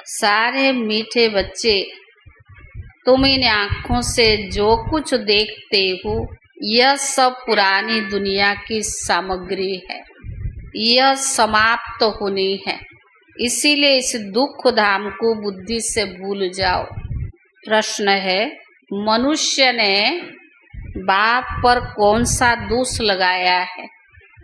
सारे मीठे बच्चे, तुम इन आँखों से जो कुछ देखते हो यह सब पुरानी दुनिया की सामग्री है, यह समाप्त होनी है। इसीलिए इस दुख धाम को बुद्धि से भूल जाओ। प्रश्न है, मनुष्य ने बाप पर कौन सा दोष लगाया है,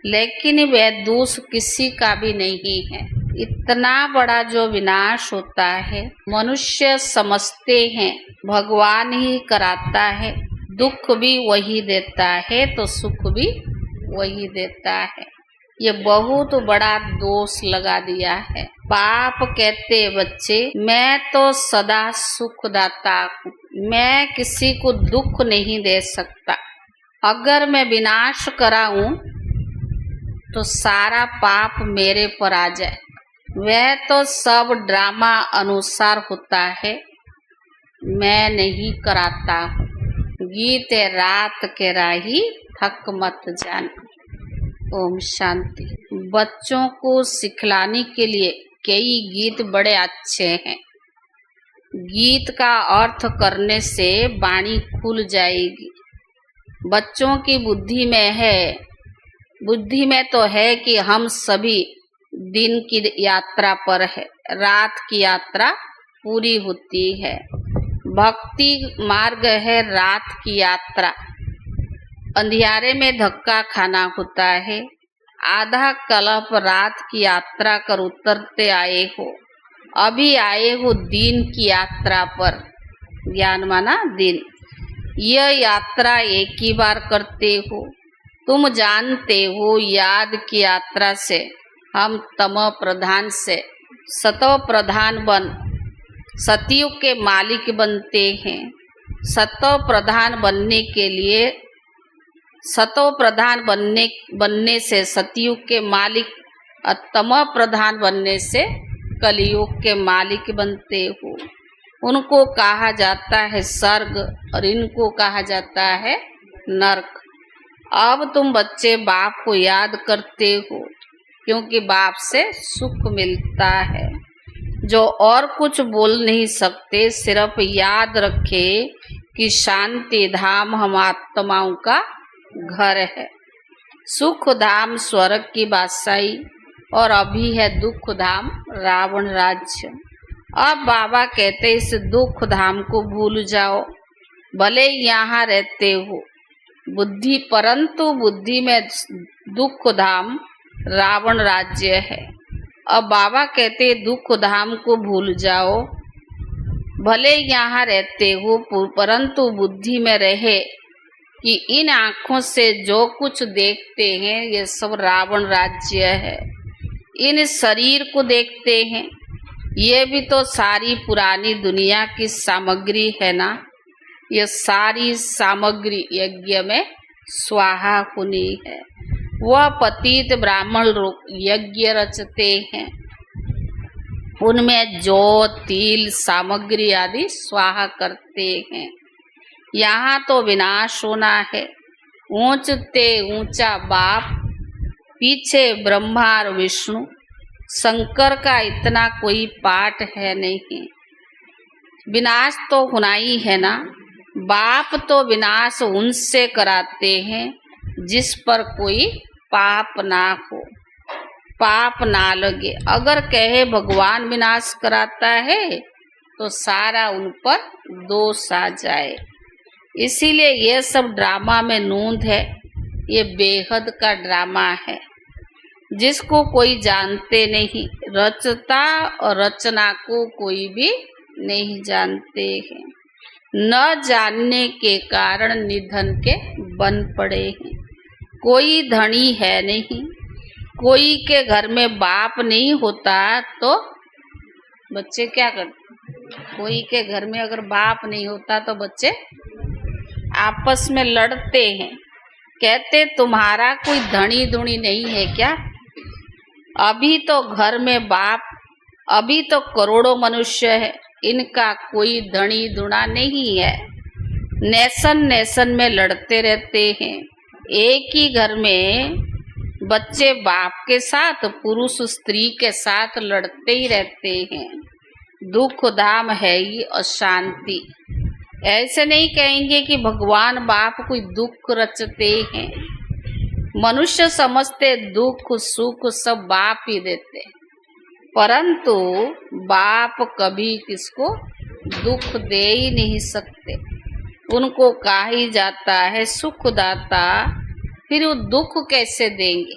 लेकिन वह दोष किसी का भी नहीं है। इतना बड़ा जो विनाश होता है मनुष्य समझते हैं भगवान ही कराता है, दुख भी वही देता है तो सुख भी वही देता है। ये बहुत बड़ा दोष लगा दिया है। बाप कहते बच्चे मैं तो सदा सुखदाता हूँ, मैं किसी को दुख नहीं दे सकता। अगर मैं विनाश कराऊं तो सारा पाप मेरे पर आ जाए। वह तो सब ड्रामा अनुसार होता है, मैं नहीं कराता हूँ। गीत रात के राही थक मत जान। ओम शांति। बच्चों को सिखलाने के लिए कई गीत बड़े अच्छे हैं। गीत का अर्थ करने से वाणी खुल जाएगी। बच्चों की बुद्धि में तो है कि हम सभी दिन की यात्रा पर है, रात की यात्रा पूरी होती है। भक्ति मार्ग है रात की यात्रा। अंधियारे में धक्का खाना होता है। आधा कल्प रात की यात्रा कर उतरते आए हो, अभी आए हो दिन की यात्रा पर। ज्ञान माना दिन। यह यात्रा एक ही बार करते हो। तुम जानते हो याद की यात्रा से हम तम प्रधान से सतो प्रधान बन सतयुग के मालिक बनते हैं। सतो प्रधान बनने के लिए सतो प्रधान बनने से सतयुग के मालिक और तम प्रधान बनने से कलयुग के मालिक बनते हो। उनको कहा जाता है स्वर्ग और इनको कहा जाता है नरक। अब तुम बच्चे बाप को याद करते हो क्योंकि बाप से सुख मिलता है। जो और कुछ बोल नहीं सकते, सिर्फ याद रखे कि शांति धाम हम आत्माओं का घर है। सुख धाम स्वर्ग की बादशाही और अभी है दुख धाम रावण राज्य। अब बाबा कहते इस दुख धाम को भूल जाओ। भले यहाँ रहते हो बुद्धि, परंतु बुद्धि में दुख धाम रावण राज्य है। अब बाबा कहते दुख धाम को भूल जाओ। भले यहाँ रहते हो परंतु बुद्धि में रहे कि इन आँखों से जो कुछ देखते हैं ये सब रावण राज्य है। इन शरीर को देखते हैं, ये भी तो सारी पुरानी दुनिया की सामग्री है ना। ये सारी सामग्री यज्ञ में स्वाहा होनी है। वह पतित ब्राह्मण लोग यज्ञ रचते हैं, उनमें जौ तिल सामग्री आदि स्वाहा करते हैं। यहाँ तो विनाश होना है। ऊंचते ऊंचा बाप, पीछे ब्रह्मा और विष्णु, शंकर का इतना कोई पाठ है नहीं। विनाश तो होना ही है ना। बाप तो विनाश उनसे कराते हैं जिस पर कोई पाप ना हो, पाप ना लगे। अगर कहे भगवान विनाश कराता है तो सारा उन पर दोष आ जाए। इसीलिए ये सब ड्रामा में नूंद है। ये बेहद का ड्रामा है जिसको कोई जानते नहीं। रचता और रचना को कोई भी नहीं जानते हैं। न जानने के कारण निधन के बन पड़े हैं। कोई धनी है नहीं। कोई के घर में बाप नहीं होता तो बच्चे क्या करते? कोई के घर में अगर बाप नहीं होता तो बच्चे आपस में लड़ते हैं। कहते तुम्हारा कोई धनी धुनी नहीं है क्या? अभी तो घर में बाप, अभी तो करोड़ों मनुष्य है, इनका कोई धनी धुना नहीं है। नेशन नेशन में लड़ते रहते हैं। एक ही घर में बच्चे बाप के साथ, पुरुष स्त्री के साथ लड़ते ही रहते हैं। दुख धाम है ये अशांति। ऐसे नहीं कहेंगे कि भगवान बाप कोई दुख रचते हैं। मनुष्य समझते दुख सुख सब बाप ही देते, परंतु बाप कभी किसको दुख दे ही नहीं सकते। उनको कहा ही जाता है सुखदाता, फिर वो दुख कैसे देंगे?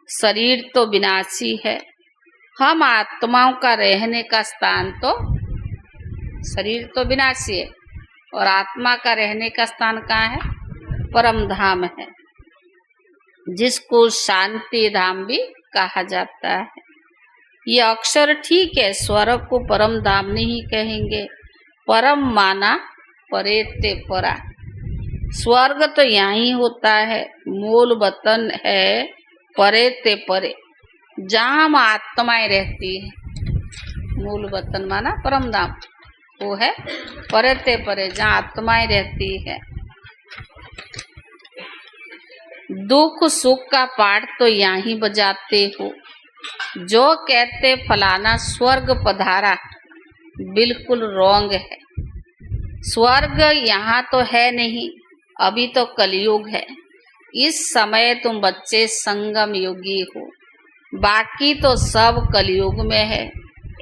शरीर तो विनाशी है। हम आत्माओं का रहने का स्थान तो, शरीर तो विनाशी है और आत्मा का रहने का स्थान कहाँ है? परम धाम है, जिसको शांति धाम भी कहा जाता है। ये अक्षर ठीक है, स्वर्ग को परम धाम नहीं कहेंगे। परम माना परे ते परा। स्वर्ग तो यहीं होता है, मूल वतन है परे ते परे, जहाँ हम आत्माएं रहती है। मूल वतन माना परम धाम, वो है परे ते परे, जहाँ आत्माएं रहती है। दुख सुख का पाठ तो यहीं बजाते हो। जो कहते फलाना स्वर्ग पधारा, बिल्कुल रॉन्ग है। स्वर्ग यहाँ तो है नहीं, अभी तो कलयुग है। इस समय तुम बच्चे संगम योगी हो, बाकी तो सब कलयुग में है।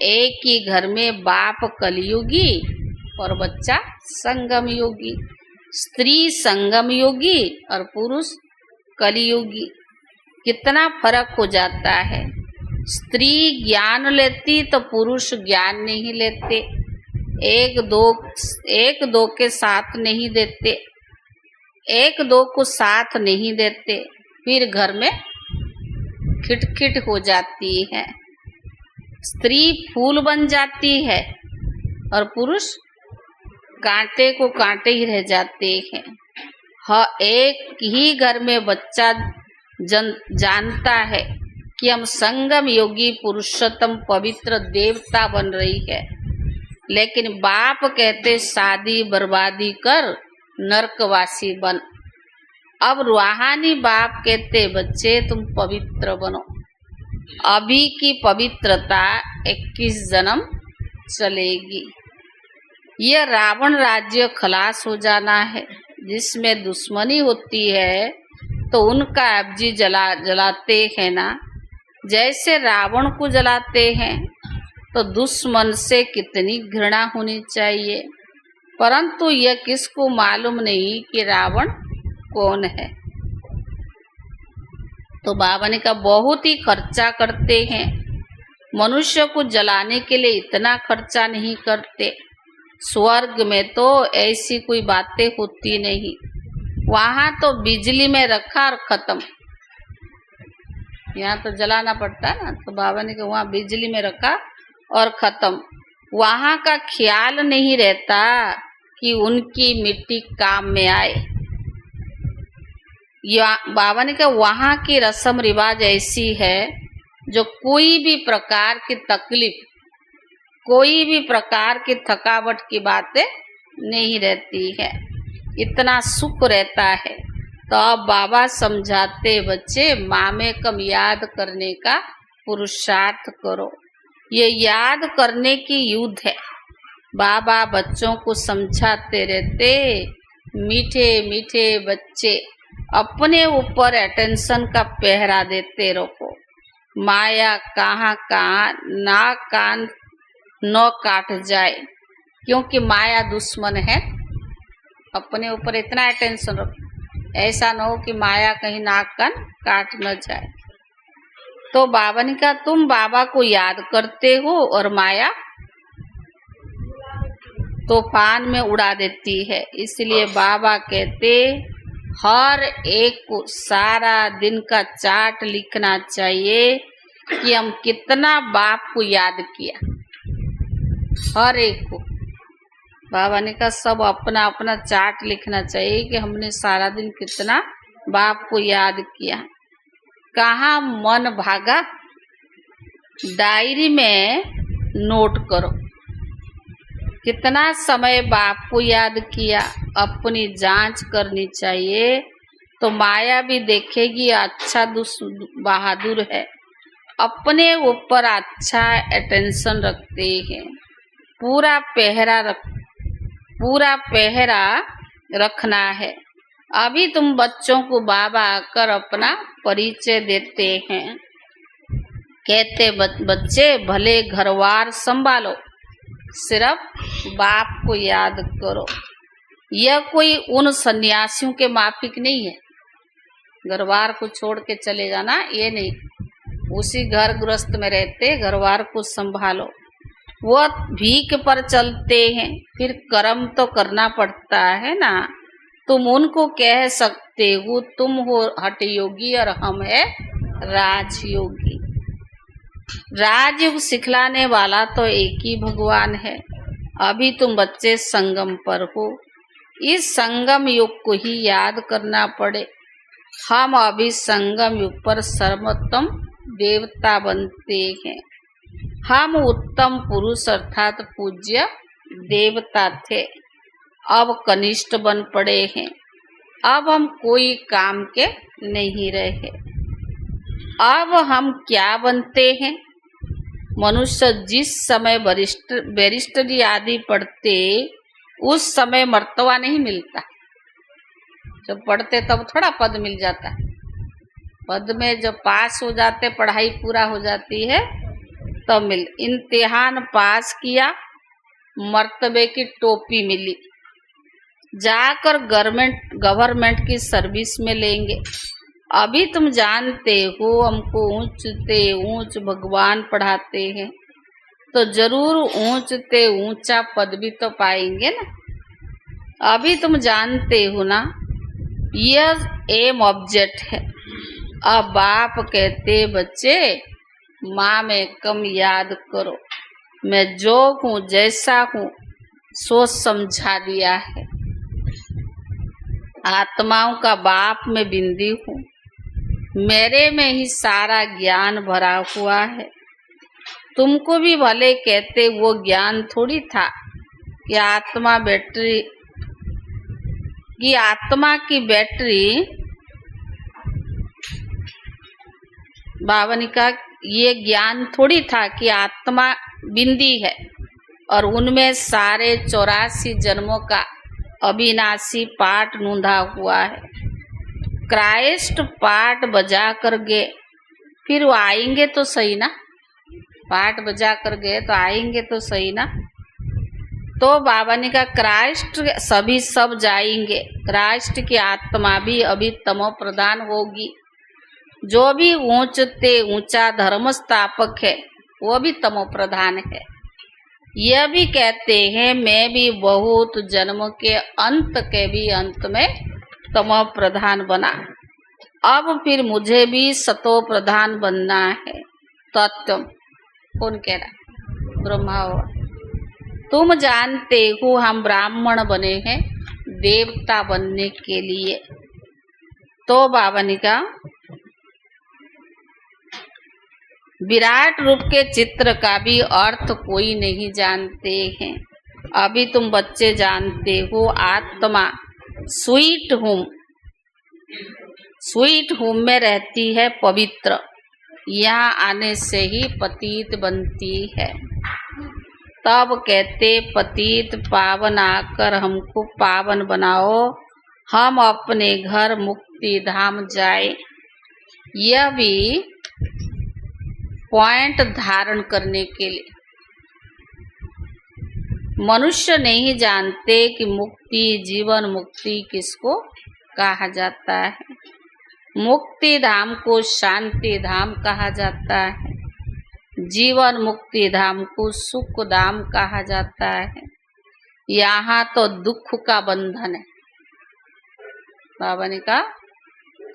एक ही घर में बाप कलयुगी और बच्चा संगम योगी, स्त्री संगम योगी और पुरुष कलयुगी। कितना फर्क हो जाता है। स्त्री ज्ञान लेती तो पुरुष ज्ञान नहीं लेते, एक दो के साथ नहीं देते, एक दो को साथ नहीं देते, फिर घर में खिटखिट हो जाती है। स्त्री फूल बन जाती है और पुरुष कांटे को कांटे ही रह जाते हैं। हाँ, एक ही घर में बच्चा जानता है कि हम संगम योगी पुरुषोत्तम पवित्र देवता बन रही है, लेकिन बाप कहते शादी बर्बादी कर नरकवासी बन। अब रूहानी बाप कहते बच्चे तुम पवित्र बनो। अभी की पवित्रता 21 जन्म चलेगी। यह रावण राज्य खलास हो जाना है, जिसमें दुश्मनी होती है तो उनका अब्जी जलाते हैं ना। जैसे रावण को जलाते हैं तो दुश्मन से कितनी घृणा होनी चाहिए, परंतु यह किसको मालूम नहीं कि रावण कौन है। तो बाबा ने कहा बहुत ही खर्चा करते हैं। मनुष्य को जलाने के लिए इतना खर्चा नहीं करते। स्वर्ग में तो ऐसी कोई बातें होती नहीं, वहां तो बिजली में रखा और खत्म। यहाँ तो जलाना पड़ता है ना, तो बाबा ने कहा वहाँ बिजली में रखा और खत्म। वहां का ख्याल नहीं रहता कि उनकी मिट्टी काम में आए। बाबा ने कहा वहां की रस्म रिवाज ऐसी है जो कोई भी प्रकार की तकलीफ, कोई भी प्रकार की थकावट की बातें नहीं रहती है, इतना सुख रहता है। तो अब बाबा समझाते बच्चे मामे कम याद करने का पुरुषार्थ करो। ये याद करने की युद्ध है। बाबा बच्चों को समझाते रहते, मीठे मीठे बच्चे अपने ऊपर अटेंशन का पहरा देते रहो। माया कहाँ कहाँ नाक कान न काट जाए, क्योंकि माया दुश्मन है। अपने ऊपर इतना अटेंशन रखो, ऐसा न हो कि माया कहीं नाक कान काट न जाए। तो बाबा ने कहा तुम बाबा को याद करते हो और माया तूफान में उड़ा देती है। इसलिए बाबा कहते हर एक को सारा दिन का चार्ट लिखना चाहिए कि हम कितना बाप को याद किया। हर एक को बाबा ने कहा सब अपना अपना चार्ट लिखना चाहिए कि हमने सारा दिन कितना बाप को याद किया। कहाँ मन भागा, डायरी में नोट करो कितना समय बाप को याद किया। अपनी जांच करनी चाहिए, तो माया भी देखेगी अच्छा बहादुर है, अपने ऊपर अच्छा अटेंशन रखते हैं। पूरा पहरा रखना है। अभी तुम बच्चों को बाबा आकर अपना परिचय देते हैं। कहते बच्चे भले घरवार संभालो, सिर्फ बाप को याद करो। यह कोई उन सन्यासियों के माफिक नहीं है, घरवार को छोड़ के चले जाना, ये नहीं। उसी घर गृहस्थ में रहते घरवार को संभालो। वो भीख पर चलते हैं, फिर कर्म तो करना पड़ता है ना। तुम उनको कह सकते हो तुम हो हठ योगी और हम है राजयोगी। राजयोग सिखलाने वाला तो एक ही भगवान है। अभी तुम बच्चे संगम पर हो, इस संगम युग को ही याद करना पड़े। हम अभी संगम युग पर सर्वोत्तम देवता बनते हैं। हम उत्तम पुरुष अर्थात पूज्य देवता थे, अब कनिष्ठ बन पड़े हैं। अब हम कोई काम के नहीं रहे। अब हम क्या बनते हैं? मनुष्य जिस समय बैरिस्टरी आदि पढ़ते, उस समय मर्तबा नहीं मिलता। जब पढ़ते तब थोड़ा पद मिल जाता है। पद में जब पास हो जाते, पढ़ाई पूरा हो जाती है, तब मिल। इम्तिहान पास किया, मर्तबे की टोपी मिली, जाकर गवर्नमेंट की सर्विस में लेंगे। अभी तुम जानते हो हमको ऊंचते ऊंच भगवान पढ़ाते हैं, तो जरूर ऊंचते ऊंचा पद भी तो पाएंगे ना। अभी तुम जानते हो ना, यह एम ऑब्जेक्ट है। अब बाप कहते बच्चे माँ में कम याद करो, मैं जो हूँ जैसा हूँ सोच समझा दिया है। आत्माओं का बाप में बिंदी हूँ, मेरे में ही सारा ज्ञान भरा हुआ है। तुमको भी भले कहते वो ज्ञान थोड़ी था कि आत्मा की बैटरी बाबा ने कहा ये ज्ञान थोड़ी था कि आत्मा बिंदी है और उनमें सारे 84 जन्मों का अविनाशी पाठ नूंधा हुआ है। क्राइस्ट पाठ बजा कर गए, फिर वो आएंगे तो सही ना। पाठ बजा कर गए तो आएंगे तो सही ना। तो बाबा ने कहा क्राइस्ट सभी सब जाएंगे, क्राइस्ट की आत्मा भी अभी तमो प्रधान होगी। जो भी ऊंचते ऊंचा धर्म स्थापक है वो भी तमो प्रधान है। यह भी कहते हैं मैं भी बहुत जन्म के अंत में तमो प्रधान बना, अब फिर मुझे भी सतो प्रधान बनना है। तत्व कौन कह रहा? ब्रह्मा हुआ। तुम जानते हो हम ब्राह्मण बने हैं देवता बनने के लिए। तो बाबा ने कहा विराट रूप के चित्र का भी अर्थ कोई नहीं जानते हैं। अभी तुम बच्चे जानते हो आत्मा स्वीट होम में रहती है पवित्र, यहाँ आने से ही पतित बनती है। तब कहते पतित पावन आकर हमको पावन बनाओ, हम अपने घर मुक्ति धाम जाए। यह भी पॉइंट धारण करने के लिए। मनुष्य नहीं जानते कि मुक्ति जीवन मुक्ति किसको कहा जाता है। मुक्ति धाम को शांति धाम कहा जाता है, जीवन मुक्ति धाम को सुख धाम कहा जाता है। यहाँ तो दुख का बंधन है। बाबा ने कहा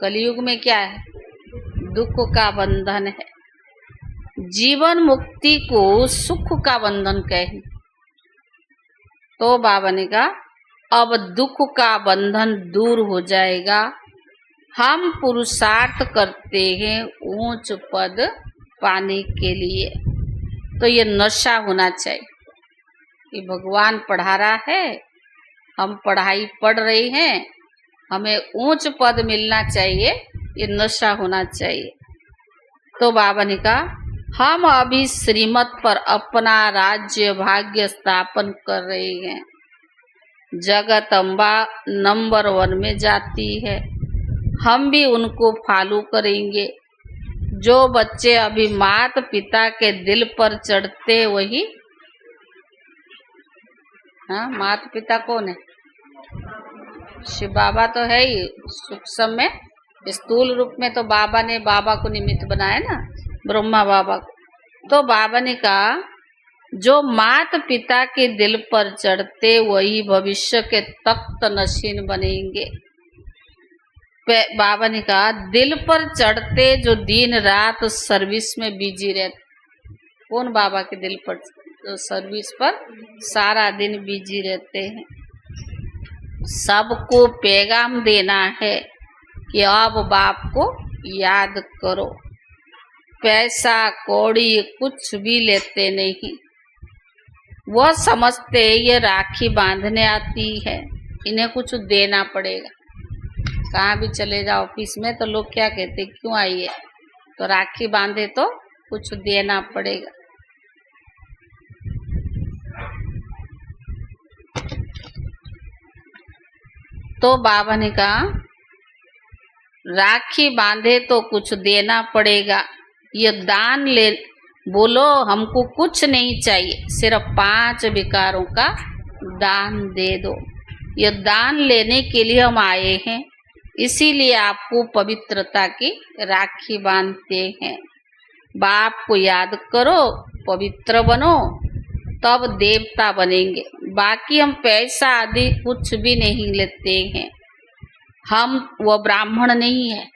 कलयुग में क्या है? दुख का बंधन है। जीवन मुक्ति को सुख का बंधन कहे। तो बाबा ने कहा अब दुख का बंधन दूर हो जाएगा। हम पुरुषार्थ करते हैं ऊंच पद पाने के लिए। तो ये नशा होना चाहिए कि भगवान पढ़ा रहा है, हम पढ़ाई पढ़ रहे हैं, हमें ऊंच पद मिलना चाहिए, ये नशा होना चाहिए। तो बाबा ने कहा हम अभी श्रीमत पर अपना राज्य भाग्य स्थापन कर रहे हैं। जगत अम्बा नंबर 1 में जाती है, हम भी उनको फॉलो करेंगे। जो बच्चे अभी माता पिता के दिल पर चढ़ते वही, हाँ माता पिता कौन है? शिव बाबा तो है ही सूक्ष्म में, स्थूल रूप में तो बाबा ने बाबा को निमित्त बनाया ना, ब्रह्मा बाबा को। तो बाबा ने कहा जो माता पिता के दिल पर चढ़ते वही भविष्य के तख्त नशीन बनेंगे। बाबा ने कहा दिल पर चढ़ते जो दिन रात सर्विस में बिजी रहते, कौन बाबा के दिल पर जो सर्विस पर सारा दिन बिजी रहते हैं। सबको पैगाम देना है कि अब बाप को याद करो, पैसा कौड़ी कुछ भी लेते नहीं। वह समझते ये राखी बांधने आती है, इन्हें कुछ देना पड़ेगा। कहाँ भी चले जाओ ऑफिस में तो लोग क्या कहते क्यों आई है, तो राखी बांधे तो कुछ देना पड़ेगा। तो बाबा ने कहा राखी बांधे तो कुछ देना पड़ेगा, ये दान ले, बोलो हमको कुछ नहीं चाहिए, सिर्फ 5 विकारों का दान दे दो। ये दान लेने के लिए हम आए हैं, इसीलिए आपको पवित्रता की राखी बांधते हैं। बाप को याद करो, पवित्र बनो, तब देवता बनेंगे। बाकी हम पैसा आदि कुछ भी नहीं लेते हैं, हम वो ब्राह्मण नहीं है।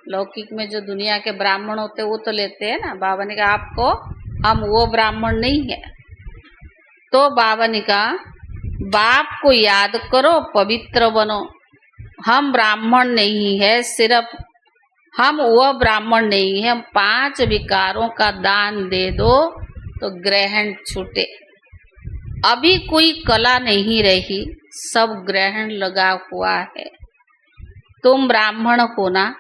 लौकिक में जो दुनिया के ब्राह्मण होते वो तो लेते हैं ना, बाबा ने कहा आपको हम वो ब्राह्मण नहीं है। तो बाबा ने कहा बाप को याद करो, पवित्र बनो। हम ब्राह्मण नहीं है, सिर्फ हम वो ब्राह्मण नहीं है, हम 5 विकारों का दान दे दो तो ग्रहण छूटे। अभी कोई कला नहीं रही, सब ग्रहण लगा हुआ है। तुम ब्राह्मण हो ना,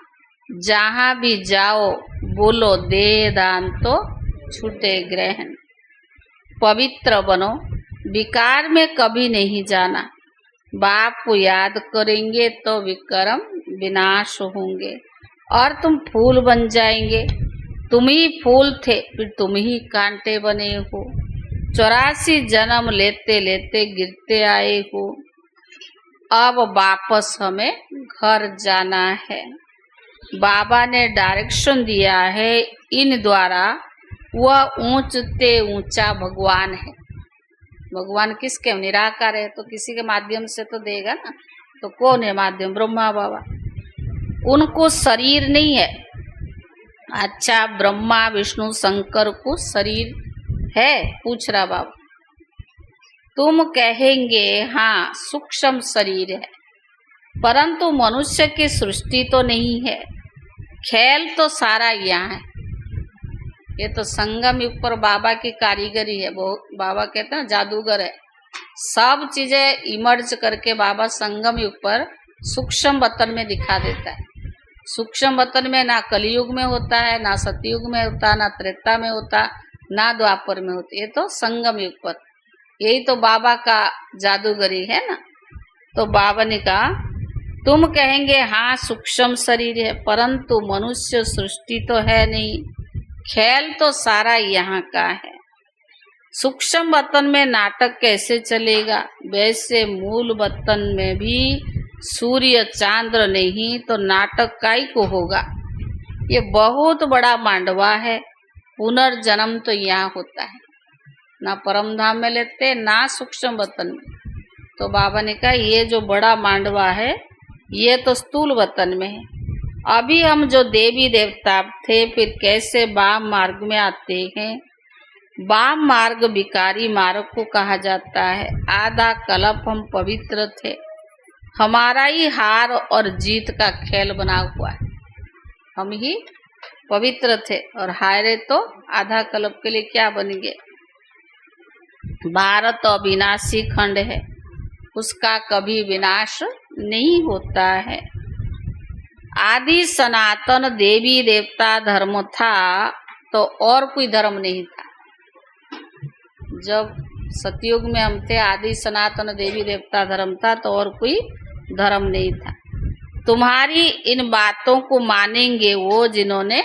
जहाँ भी जाओ बोलो दे दान तो छूटे ग्रहण। पवित्र बनो, विकार में कभी नहीं जाना। बाप को याद करेंगे तो विक्रम विनाश होंगे और तुम फूल बन जाएंगे। तुम ही फूल थे, फिर तुम ही कांटे बने हो। 84 जन्म लेते लेते गिरते आए हो, अब वापस हमें घर जाना है। बाबा ने डायरेक्शन दिया है, इन द्वारा वह ऊंचते ऊंचा भगवान है। भगवान किसके निराकार है, तो किसी के माध्यम से तो देगा ना। तो कौन है माध्यम? ब्रह्मा बाबा। उनको शरीर नहीं है। अच्छा, ब्रह्मा विष्णु शंकर को शरीर है? पूछ रहा बाबा। तुम कहेंगे हाँ सूक्ष्म शरीर है, परंतु मनुष्य की सृष्टि तो नहीं है। खेल तो सारा यहाँ है। ये तो संगम युग पर बाबा की कारीगरी है। वो बाबा कहते हैं जादूगर है। सब चीजें इमर्ज करके बाबा संगम युग पर सूक्ष्म वतन में दिखा देता है। सूक्ष्म वतन में ना कलयुग में होता है, ना सतयुग में होता, ना त्रेता में होता, ना द्वापर में होती। ये तो संगम युग पर, यही तो बाबा का जादूगरी है ना। तो बाबा ने कहा तुम कहेंगे हाँ सूक्ष्म शरीर है, परंतु मनुष्य सृष्टि तो है नहीं। खेल तो सारा यहाँ का है। सूक्ष्म वतन में नाटक कैसे चलेगा, वैसे मूल वतन में भी सूर्य चांद्र नहीं तो नाटक काई को होगा। ये बहुत बड़ा मांडवा है। पुनर्जन्म तो यहाँ होता है, ना परम धाम में लेते ना सूक्ष्म वतन में। तो बाबा ने कहा ये जो बड़ा मांडवा है ये तो स्थूल वतन में है। अभी हम जो देवी देवता थे फिर कैसे वाम मार्ग में आते हैं। वाम मार्ग विकारी मार्ग को कहा जाता है। आधा कल्प हम पवित्र थे, हमारा ही हार और जीत का खेल बना हुआ है। हम ही पवित्र थे और हारे तो आधा कल्प के लिए क्या बन गए। भारत अविनाशी खंड है, उसका कभी विनाश नहीं होता है। आदि सनातन देवी देवता धर्म था तो और कोई धर्म नहीं था। जब सतयुग में हम थे, आदि सनातन देवी देवता धर्म था तो और कोई धर्म नहीं था। तुम्हारी इन बातों को मानेंगे वो जिन्होंने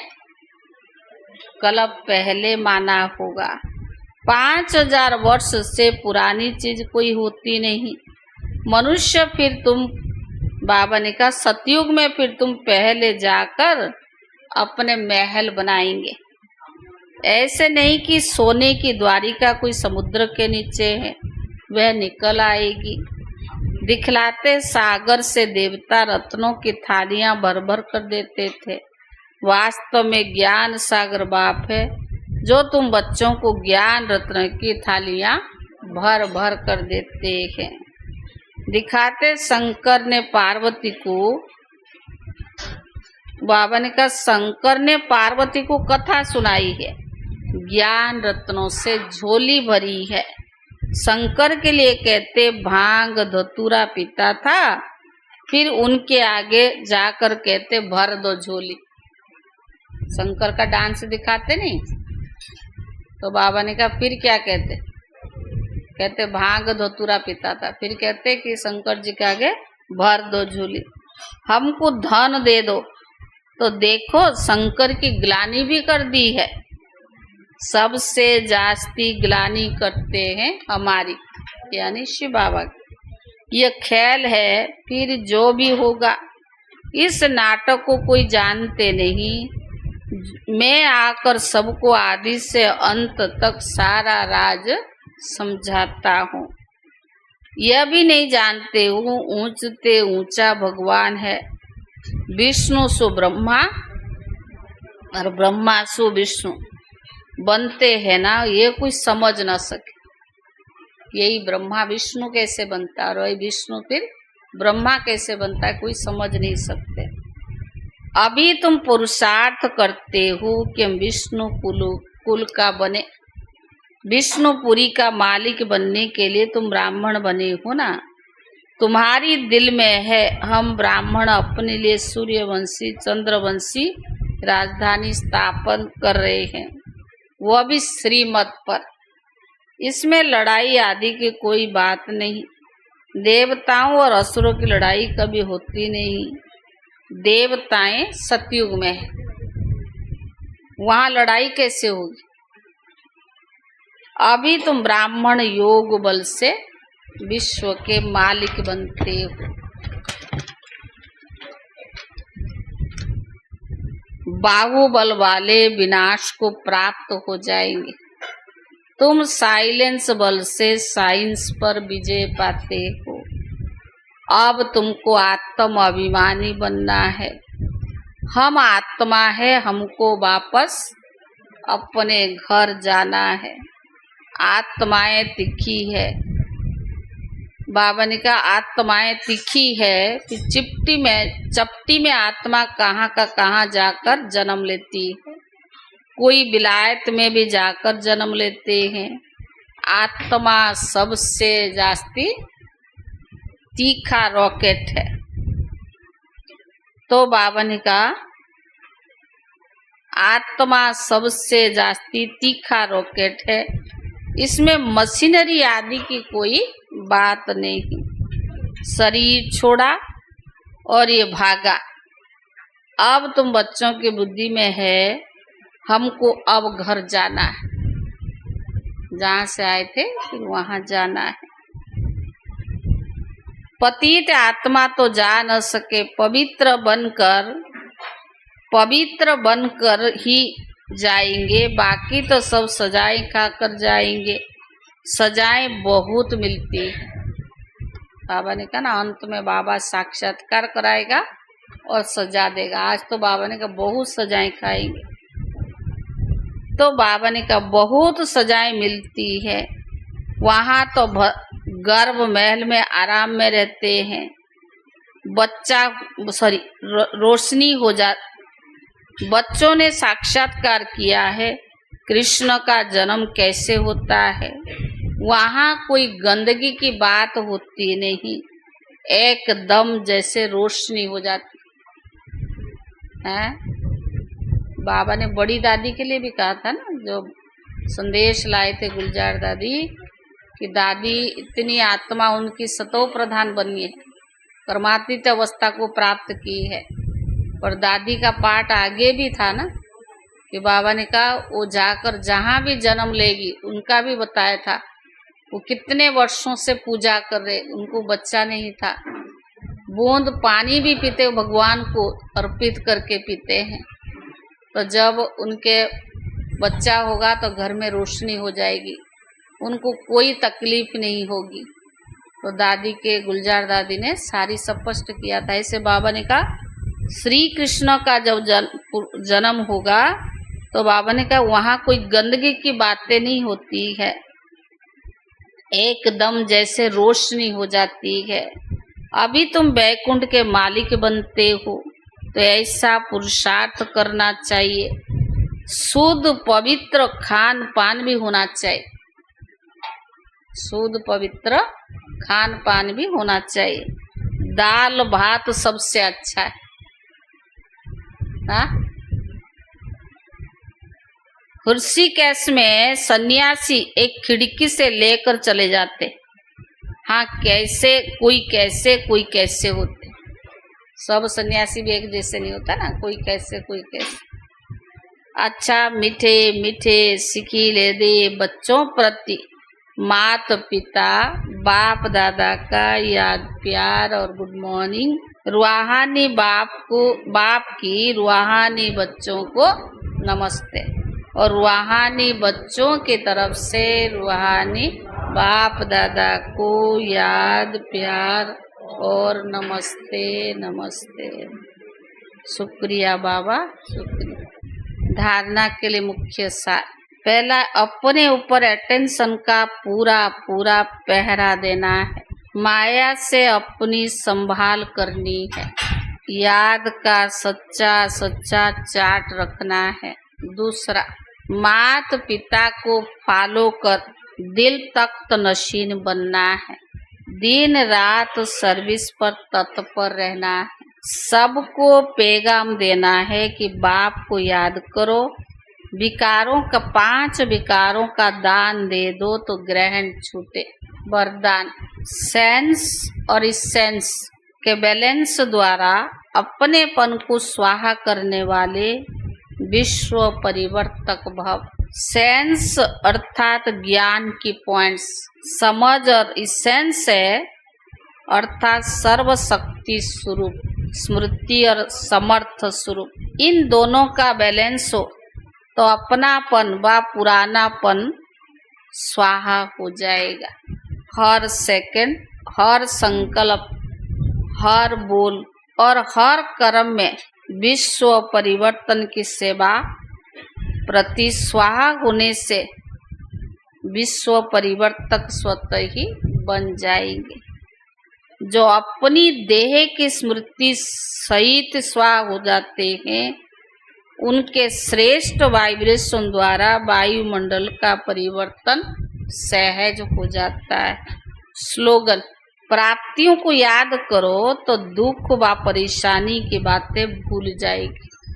कल्प पहले माना होगा। 5000 वर्ष से पुरानी चीज कोई होती नहीं। मनुष्य फिर तुम, बाबा ने कहा सतयुग में फिर तुम पहले जाकर अपने महल बनाएंगे। ऐसे नहीं कि सोने की द्वारिका कोई समुद्र के नीचे है, वह निकल आएगी। दिखलाते सागर से देवता रत्नों की थालियां भर भर कर देते थे। वास्तव में ज्ञान सागर बाप है जो तुम बच्चों को ज्ञान रत्न की थालियां भर भर कर देते हैं। दिखाते शंकर ने पार्वती को, बाबा ने कहा शंकर ने पार्वती को कथा सुनाई है, ज्ञान रत्नों से झोली भरी है। शंकर के लिए कहते भांग धतूरा पीता था, फिर उनके आगे जाकर कहते भर दो झोली। शंकर का डांस दिखाते नहीं तो बाबा ने कहा फिर क्या कहते, कहते भांग धतूरा पीता था, फिर कहते कि शंकर जी के आगे भर दो झोली। हमको धन दे दो, तो देखो शंकर की ग्लानी भी कर दी है। सबसे जास्ती ग्लानी करते हैं हमारी, यानी शिव बाबा की। ये खेल है, फिर जो भी होगा। इस नाटक को कोई जानते नहीं। मैं आकर सबको आदि से अंत तक सारा राज समझाता हूँ। यह भी नहीं जानते हूँ ऊंचते ऊंचा भगवान है। विष्णु सु ब्रह्मा और ब्रह्मा सु विष्णु बनते हैं ना, ये कोई समझ ना सके। यही ब्रह्मा विष्णु कैसे बनता है और वही विष्णु फिर ब्रह्मा कैसे बनता है, कोई समझ नहीं सकते। अभी तुम पुरुषार्थ करते हो कि हम विष्णु कुल का बने। विष्णुपुरी का मालिक बनने के लिए तुम ब्राह्मण बने हो ना। तुम्हारी दिल में है हम ब्राह्मण अपने लिए सूर्यवंशी चंद्रवंशी राजधानी स्थापन कर रहे हैं, वह भी श्रीमत पर। इसमें लड़ाई आदि की कोई बात नहीं। देवताओं और असुरों की लड़ाई कभी होती नहीं। देवताएं सतयुग में है, वहां लड़ाई कैसे होगी। अभी तुम ब्राह्मण योग बल से विश्व के मालिक बनते हो। बाहुबल वाले विनाश को प्राप्त हो जाएंगे। तुम साइलेंस बल से साइंस पर विजय पाते हो। अब तुमको आत्म अभिमानी बनना है। हम आत्मा है, हमको वापस अपने घर जाना है। आत्माएं तिखी है। बाबा ने कहा आत्माएं तिखी है कि चपटी में आत्मा कहाँ का कहाँ जाकर जन्म लेती है। कोई विलायत में भी जाकर जन्म लेते हैं। आत्मा सबसे जास्ती तीखा रॉकेट है। तो बाबा ने कहा आत्मा सबसे जास्ती तीखा रॉकेट है, इसमें मशीनरी आदि की कोई बात नहीं। शरीर छोड़ा और ये भागा। अब तुम बच्चों की बुद्धि में है हमको अब घर जाना है, जहाँ से आए थे फिर वहां जाना है। पतित आत्मा तो जा न सके, पवित्र बनकर ही जाएंगे। बाकी तो सब सजाएं खाकर जाएंगे। सजाएं बहुत मिलती है। बाबा ने कहा ना अंत में बाबा साक्षात्कार कराएगा और सजा देगा। आज तो बाबा ने कहा बहुत सजाएं खाएंगे। तो बाबा ने कहा बहुत सजाएं मिलती है। वहां तो गर्भ महल में आराम में रहते हैं। रोशनी हो जा। बच्चों ने साक्षात्कार किया है कृष्ण का जन्म कैसे होता है। वहां कोई गंदगी की बात होती नहीं, एकदम जैसे रोशनी हो जाती। हैं। बाबा ने बड़ी दादी के लिए भी कहा था ना, जो संदेश लाए थे गुलजार दादी कि दादी इतनी आत्मा उनकी सतो प्रधान बनी है, परमातीत अवस्था को प्राप्त की है। और दादी का पाठ आगे भी था ना कि बाबा ने कहा वो जाकर जहाँ भी जन्म लेगी, उनका भी बताया था, वो कितने वर्षों से पूजा कर रहे, उनको बच्चा नहीं था, बूंद पानी भी पीते भगवान को अर्पित करके पीते हैं। तो जब उनके बच्चा होगा तो घर में रोशनी हो जाएगी, उनको कोई तकलीफ नहीं होगी। तो दादी के गुलजार दादी ने सारी स्पष्ट किया था। ऐसे बाबा ने कहा श्री कृष्ण का जब जन्म होगा तो बाबा ने कहा वहां कोई गंदगी की बातें नहीं होती है, एकदम जैसे रोशनी हो जाती है। अभी तुम बैकुंठ के मालिक बनते हो तो ऐसा पुरुषार्थ करना चाहिए। शुद्ध पवित्र खान पान भी होना चाहिए, शुद्ध पवित्र खान पान भी होना चाहिए। दाल भात सबसे अच्छा है। हाँ, ऋषिकेश में सन्यासी एक खिड़की से लेकर चले जाते। हाँ, कैसे कोई कैसे होते, सब सन्यासी भी एक जैसे नहीं होता ना, कोई कैसे कोई कैसे। अच्छा, मीठे मीठे सिकीले दे बच्चों प्रति माता पिता बाप दादा का याद प्यार और गुड मॉर्निंग। रूहानी बाप की रूहानी बच्चों को नमस्ते, और रूहानी बच्चों की तरफ से रूहानी बाप दादा को याद प्यार और नमस्ते नमस्ते। शुक्रिया बाबा, शुक्रिया। धारणा के लिए मुख्य सार, पहला, अपने ऊपर अटेंशन का पूरा पूरा पहरा देना है। माया से अपनी संभाल करनी है। याद का सच्चा सच्चा चार्ट रखना है। दूसरा, माता पिता को फॉलो कर दिल तख्त नशीन बनना है। दिन रात सर्विस पर तत्पर रहना है। सबको पैगाम देना है कि बाप को याद करो। विकारों का 5 विकारों का दान दे दो तो ग्रहण छूटे। वरदान, सेंस और इसेंस के बैलेंस द्वारा अपनेपन को स्वाहा करने वाले विश्व परिवर्तक भव। सेंस अर्थात ज्ञान की पॉइंट्स, समझ और इसेंस है अर्थात सर्वशक्ति स्वरूप, स्मृति और समर्थ स्वरूप। इन दोनों का बैलेंस हो तो अपनापन व पुरानापन स्वाहा हो जाएगा। हर सेकंड, हर संकल्प, हर बोल और हर कर्म में विश्व परिवर्तन की सेवा प्रति स्वाहा होने से विश्व परिवर्तक स्वतः ही बन जाएंगे। जो अपनी देह की स्मृति सहित स्वाहा हो जाते हैं, उनके श्रेष्ठ वाइब्रेशन द्वारा वायुमंडल का परिवर्तन सहज हो जाता है। स्लोगन, प्राप्तियों को याद करो तो दुख व परेशानी की बातें भूल जाएगी।